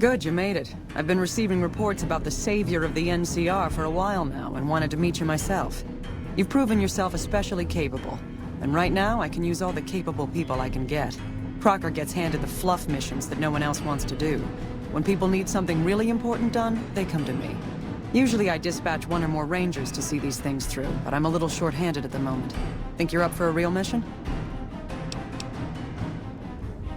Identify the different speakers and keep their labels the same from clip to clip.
Speaker 1: Good, you made it. I've been receiving reports about the savior of the NCR for a while now, and wanted to meet you myself. You've proven yourself especially capable, and right now I can use all the capable people I can get. Crocker gets handed the fluff missions that no one else wants to do. When people need something really important done, they come to me. Usually I dispatch one or more rangers to see these things through, but I'm a little short-handed at the moment. Think you're up for a real mission?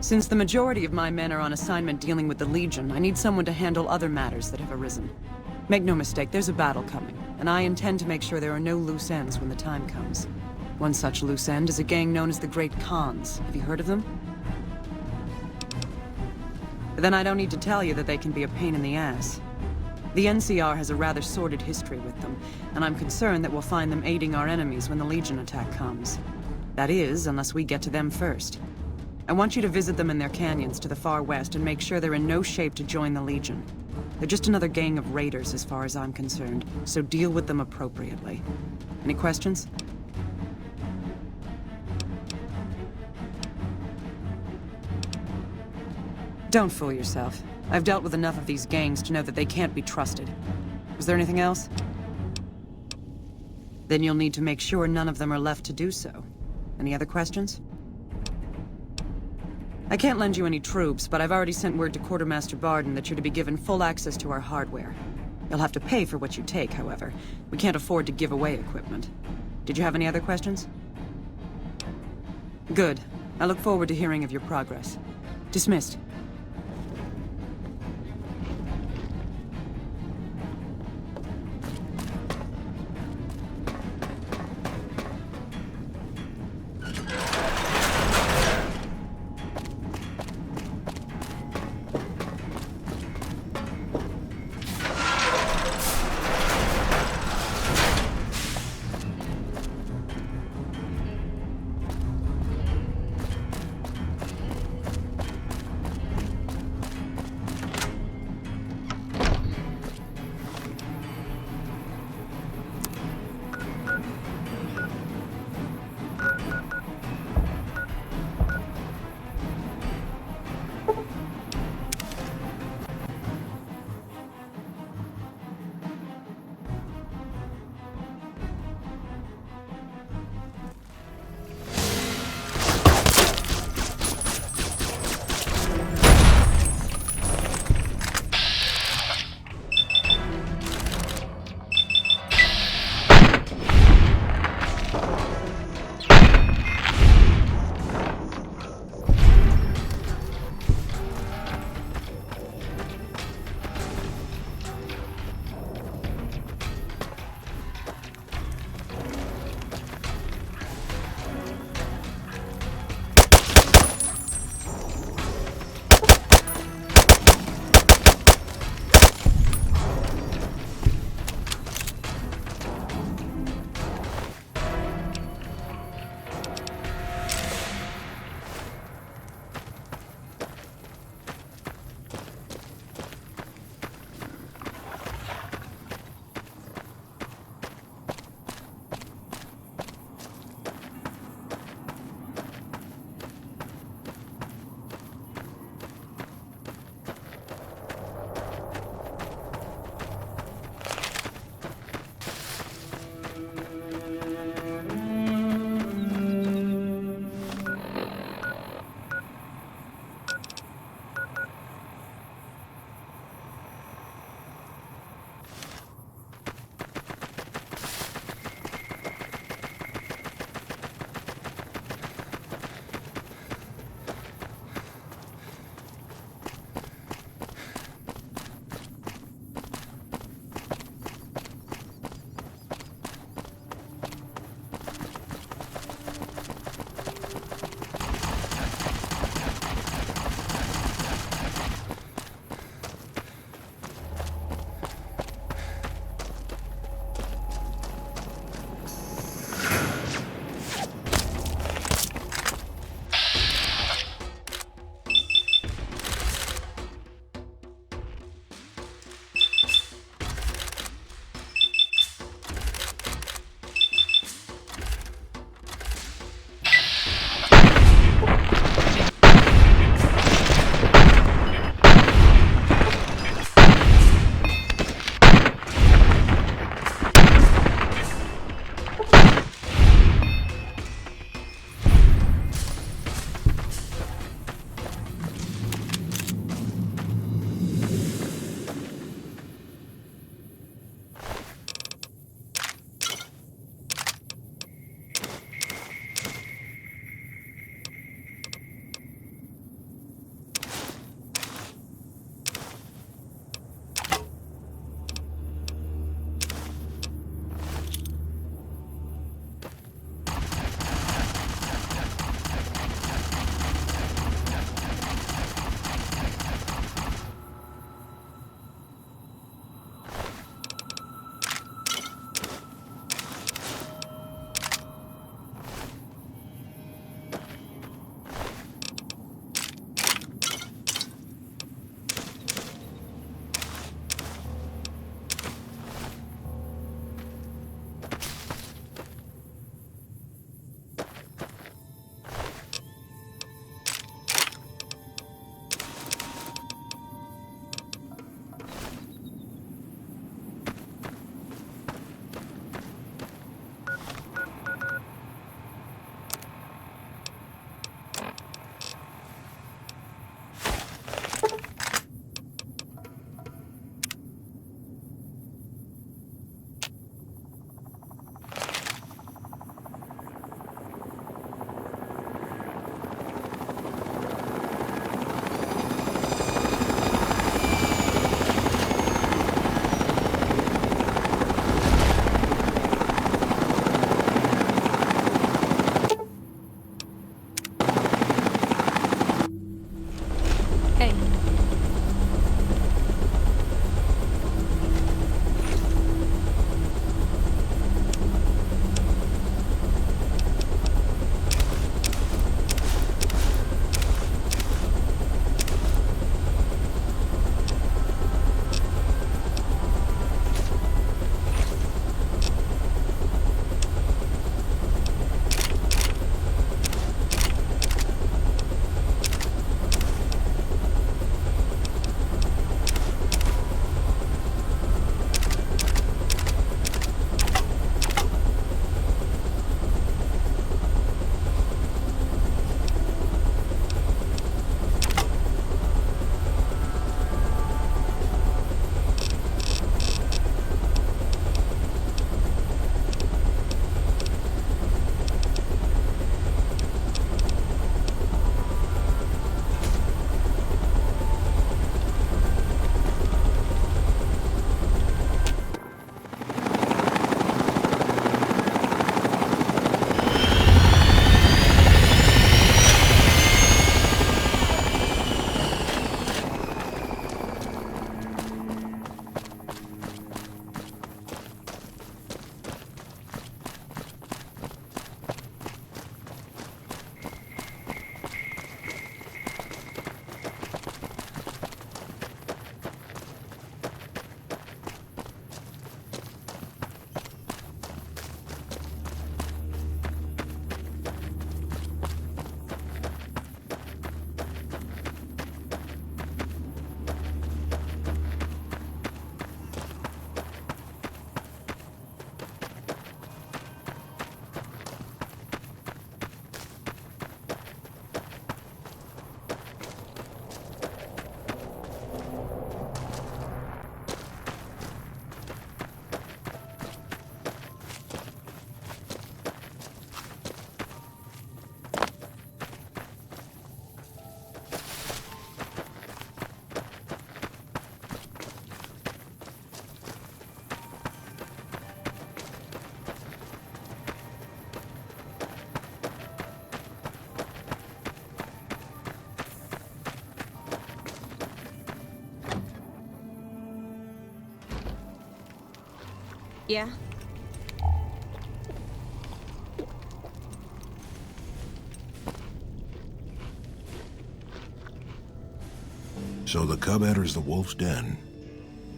Speaker 1: Since the majority of my men are on assignment dealing with the Legion, I need someone to handle other matters that have arisen. Make no mistake, there's a battle coming, and I intend to make sure there are no loose ends when the time comes. One such loose end is a gang known as the Great Khans. Have you heard of them? Then I don't need to tell you that they can be a pain in the ass. The NCR has a rather sordid history with them, and I'm concerned that we'll find them aiding our enemies when the Legion attack comes. That is, unless we get to them first. I want you to visit them in their canyons to the far west and make sure they're in no shape to join the Legion. They're just another gang of raiders as far as I'm concerned, so deal with them appropriately. Any questions? Don't fool yourself. I've dealt with enough of these gangs to know that they can't be trusted. Was there anything else? Then you'll need to make sure none of them are left to do so. Any other questions? I can't lend you any troops, but I've already sent word to Quartermaster Barden that you're to be given full access to our hardware. You'll have to pay for what you take, however. We can't afford to give away equipment. Did you have any other questions? Good. I look forward to hearing of your progress. Dismissed.
Speaker 2: Yeah?
Speaker 3: So the cub enters the wolf's den.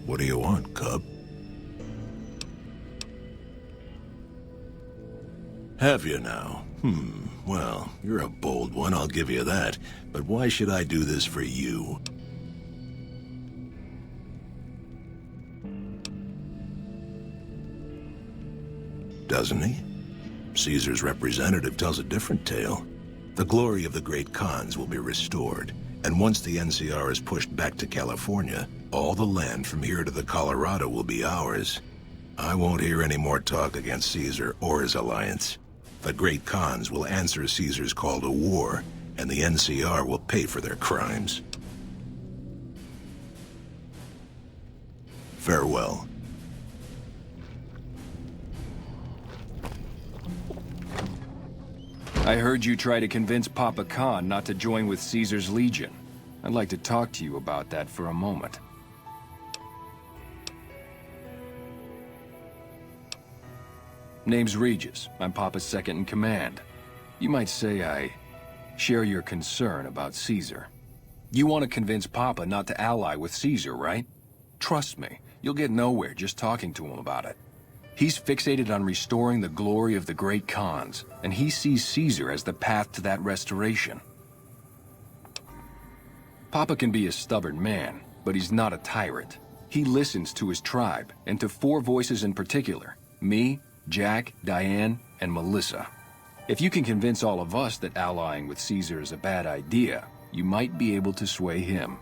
Speaker 3: What do you want, cub? Have you now? Well, you're a bold one, I'll give you that. But why should I do this for you? Doesn't he? Caesar's representative tells a different tale. The glory of the great Khans will be restored, and once the NCR is pushed back to California, all the land from here to the Colorado will be ours. I won't hear any more talk against Caesar or his alliance. The great Khans will answer Caesar's call to war, and the NCR will pay for their crimes. Farewell.
Speaker 4: I heard you try to convince Papa Khan not to join with Caesar's Legion. I'd like to talk to you about that for a moment. Name's Regis. I'm Papa's second-in-command. You might say I share your concern about Caesar. You want to convince Papa not to ally with Caesar, right? Trust me, you'll get nowhere just talking to him about it. He's fixated on restoring the glory of the great Khans, and he sees Caesar as the path to that restoration. Papa can be a stubborn man, but he's not a tyrant. He listens to his tribe, and to 4 voices in particular: me, Jack, Diane, and Melissa. If you can convince all of us that allying with Caesar is a bad idea, you might be able to sway him.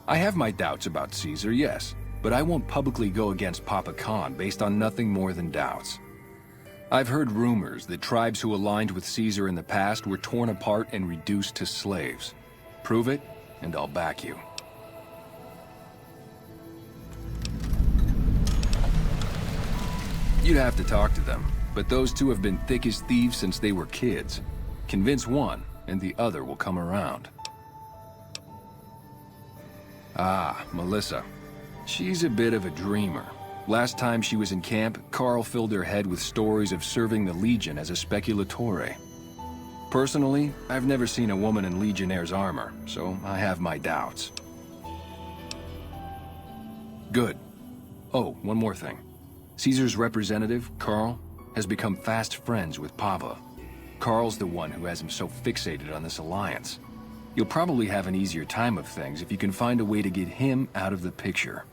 Speaker 4: I have my doubts about Caesar, yes, but I won't publicly go against Papa Khan based on nothing more than doubts. I've heard rumors that tribes who aligned with Caesar in the past were torn apart and reduced to slaves. Prove it, and I'll back you. You'd have to talk to them, but those 2 have been thick as thieves since they were kids. Convince one, and the other will come around. Ah, Melissa. She's a bit of a dreamer. Last time she was in camp, Carl filled her head with stories of serving the Legion as a speculatore. Personally, I've never seen a woman in Legionnaire's armor, so I have my doubts. Good. Oh, one more thing. Caesar's representative, Carl, has become fast friends with Papa. Carl's the one who has him so fixated on this alliance. You'll probably have an easier time of things if you can find a way to get him out of the picture.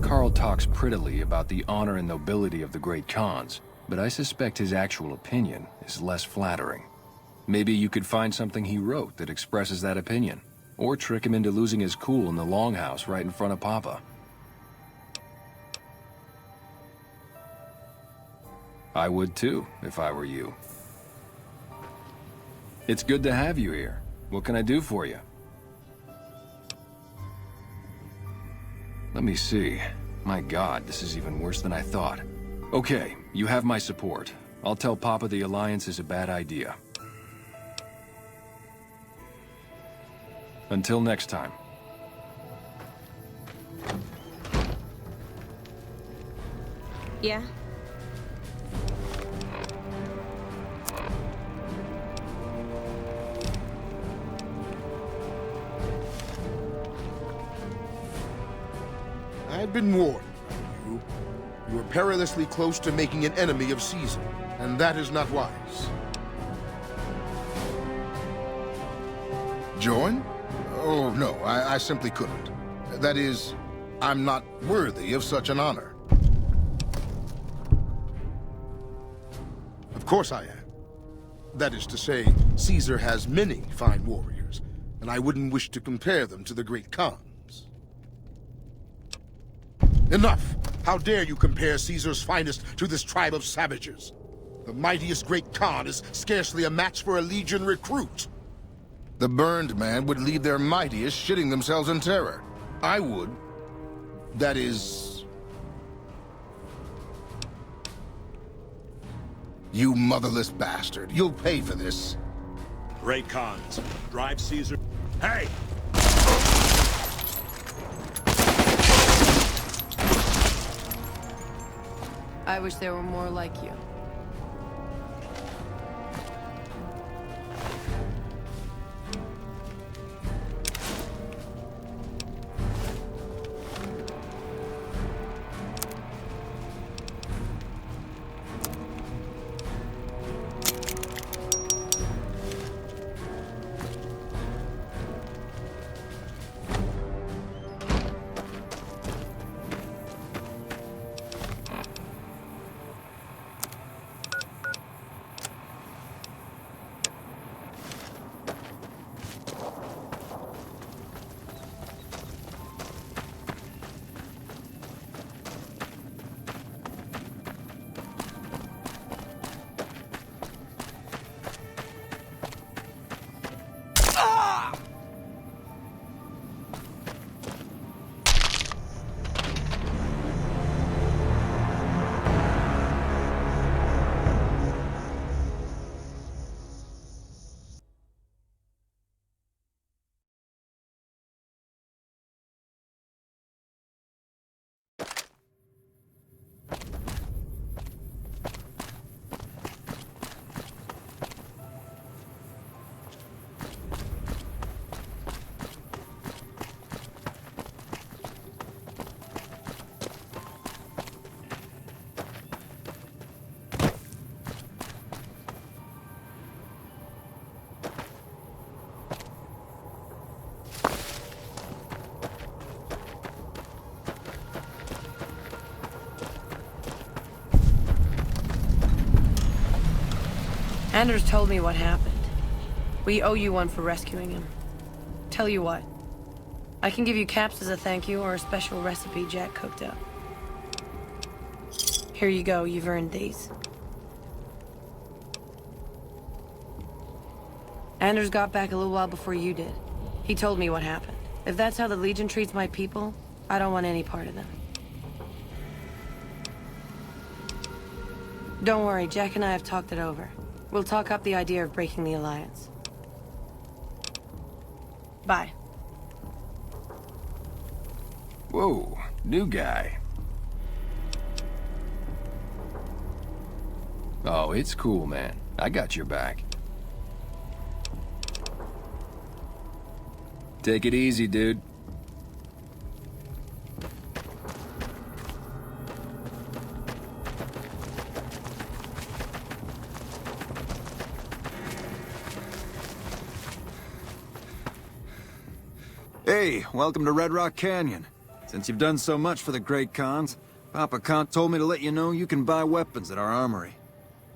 Speaker 4: Carl talks prettily about the honor and nobility of the great Khans, but I suspect his actual opinion is less flattering. Maybe you could find something he wrote that expresses that opinion, or trick him into losing his cool in the longhouse right in front of Papa. I would too, if I were you. It's good to have you here. What can I do for you? Let me see. My God, this is even worse than I thought. Okay, you have my support. I'll tell Papa the alliance is a bad idea. Until next time.
Speaker 2: Yeah?
Speaker 5: I've been warned by you. You are perilously close to making an enemy of Caesar, and that is not wise. Join? Oh, no, I simply couldn't. That is, I'm not worthy of such an honor. Of course I am. That is to say, Caesar has many fine warriors, and I wouldn't wish to compare them to the great Khans. Enough! How dare you compare Caesar's finest to this tribe of savages? The mightiest great Khan is scarcely a match for a Legion recruit. The burned man would leave their mightiest shitting themselves in terror. I would. That is... You motherless bastard. You'll pay for this.
Speaker 6: Great Khans, drive Caesar... Hey!
Speaker 1: I wish there were more like you. Anders told me what happened. We owe you one for rescuing him. Tell you what, I can give you caps as a thank you or a special recipe Jack cooked up. Here you go, you've earned these. Anders got back a little while before you did. He told me what happened. If that's how the Legion treats my people, I don't want any part of them. Don't worry, Jack and I have talked it over. We'll talk up the idea of breaking the Alliance. Bye.
Speaker 4: Whoa, new guy. Oh, it's cool, man. I got your back. Take it easy, dude.
Speaker 7: Hey, welcome to Red Rock Canyon. Since you've done so much for the Great Khans, Papa Kant told me to let you know you can buy weapons at our armory.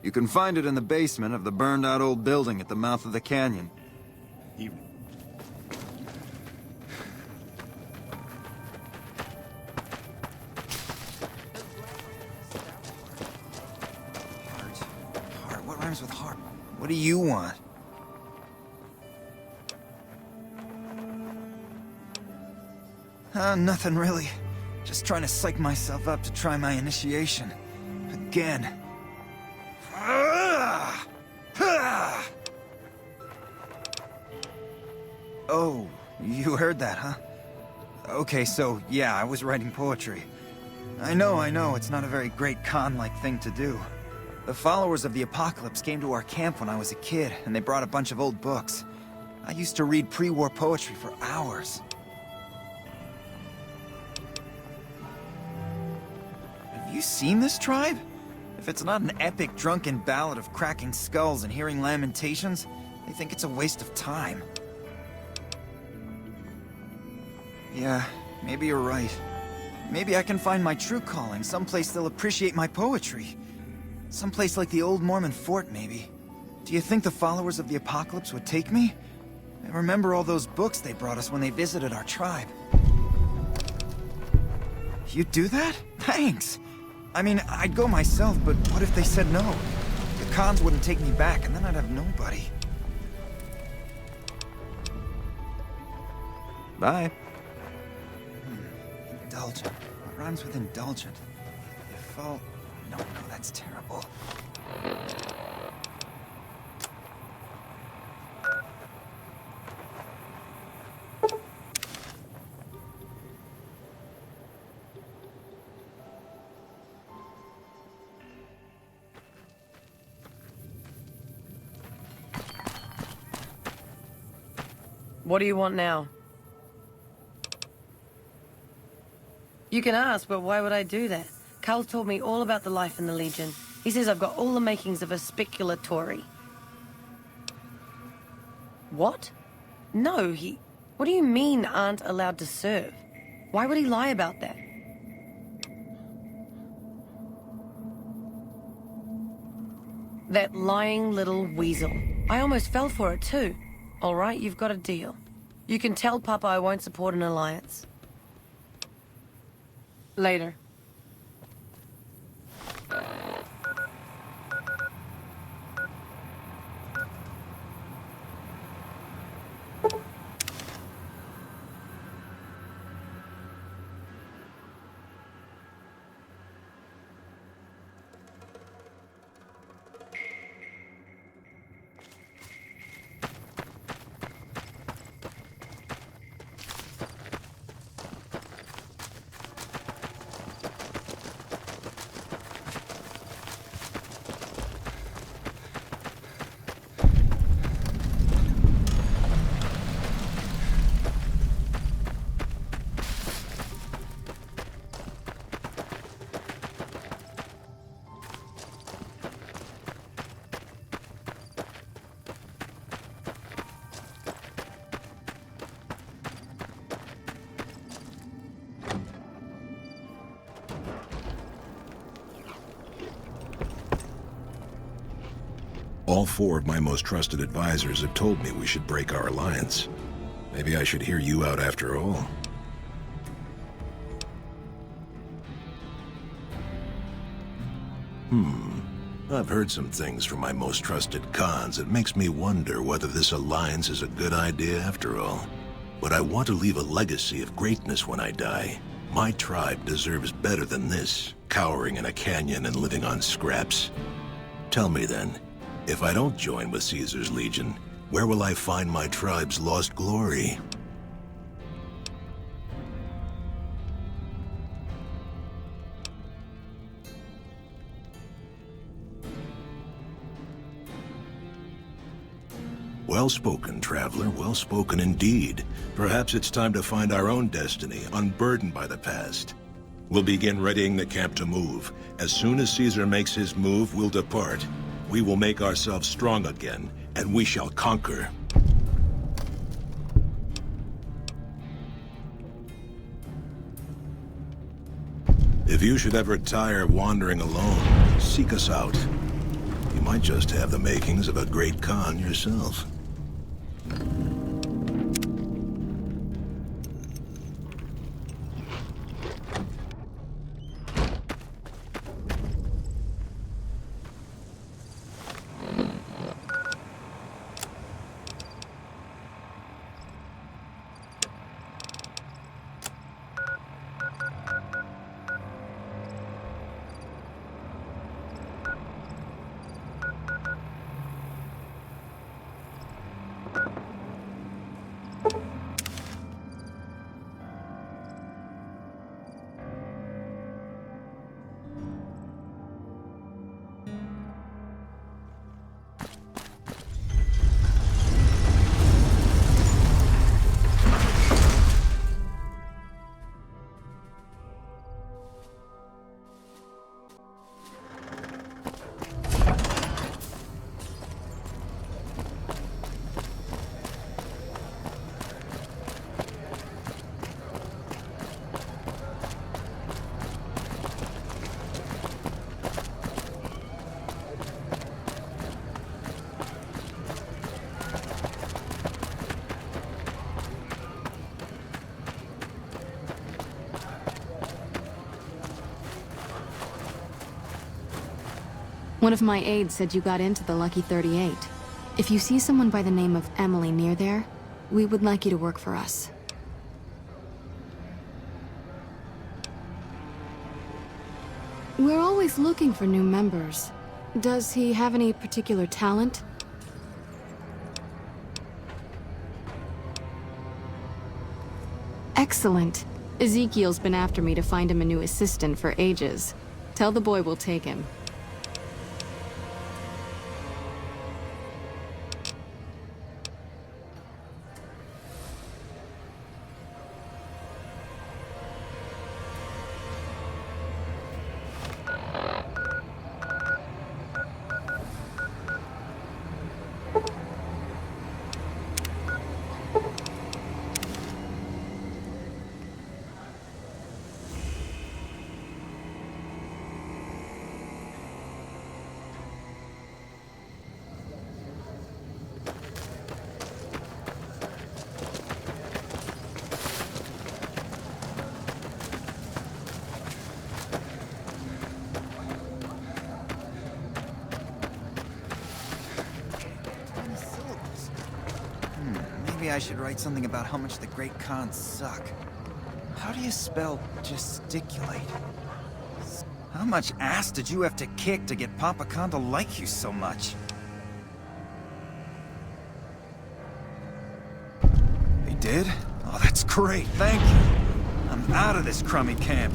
Speaker 7: You can find it in the basement of the burned-out old building at the mouth of the canyon. Heart? What rhymes with heart? What do you want? Nothing really. Just trying to psych myself up to try my initiation. Again. Oh, you heard that, huh? Okay, so, yeah, I was writing poetry. I know, it's not a very great Khan-like thing to do. The followers of the Apocalypse came to our camp when I was a kid, and they brought a bunch of old books. I used to read pre-war poetry for hours. Have you seen this tribe? If it's not an epic drunken ballad of cracking skulls and hearing lamentations, they think it's a waste of time. Yeah, maybe you're right. Maybe I can find my true calling, someplace they'll appreciate my poetry. Someplace like the old Mormon fort, maybe. Do you think the followers of the Apocalypse would take me? I remember all those books they brought us when they visited our tribe. You'd do that? Thanks! I mean, I'd go myself, but what if they said no? The Khans wouldn't take me back, and then I'd have nobody. Bye. Indulgent. What rhymes with indulgent? Default... No, that's terrible.
Speaker 1: What do you want now? You can ask, but why would I do that? Carl told me all about the life in the Legion. He says I've got all the makings of a speculatory. What? No, What do you mean, aren't allowed to serve? Why would he lie about that? That lying little weasel. I almost fell for it too. All right, you've got a deal. You can tell Papa I won't support an alliance. Later.
Speaker 3: All four of my most trusted advisors have told me we should break our alliance. Maybe I should hear you out after all. I've heard some things from my most trusted Khans that makes me wonder whether this alliance is a good idea after all. But I want to leave a legacy of greatness when I die. My tribe deserves better than this, cowering in a canyon and living on scraps. Tell me then, if I don't join with Caesar's Legion, where will I find my tribe's lost glory? Well spoken, traveler, well spoken indeed. Perhaps it's time to find our own destiny, unburdened by the past. We'll begin readying the camp to move. As soon as Caesar makes his move, we'll depart. We will make ourselves strong again, and we shall conquer. If you should ever tire of wandering alone, seek us out. You might just have the makings of a great Khan yourself.
Speaker 8: One of my aides said you got into the Lucky 38. If you see someone by the name of Emily near there, we would like you to work for us. We're always looking for new members. Does he have any particular talent? Excellent. Ezekiel's been after me to find him a new assistant for ages. Tell the boy we'll take him.
Speaker 7: maybe I should write something about how much the Great Khans suck. How do you spell gesticulate? How much ass did you have to kick to get Papa Khan to like you so much? They did? Oh, that's great, thank you. I'm out of this crummy camp.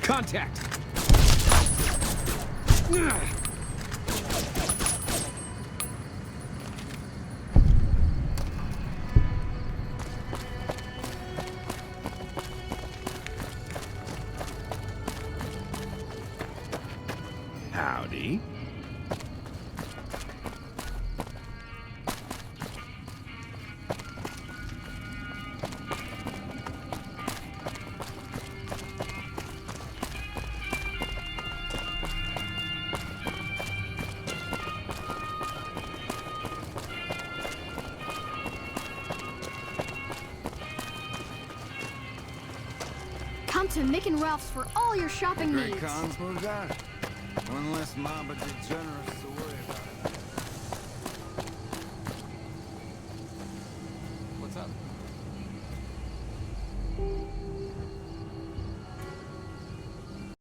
Speaker 4: Contact!
Speaker 6: Howdy.
Speaker 8: Come to Mick and Ralph's for all your shopping needs.
Speaker 7: Great Khans moved out. One less mob of degenerates to worry about.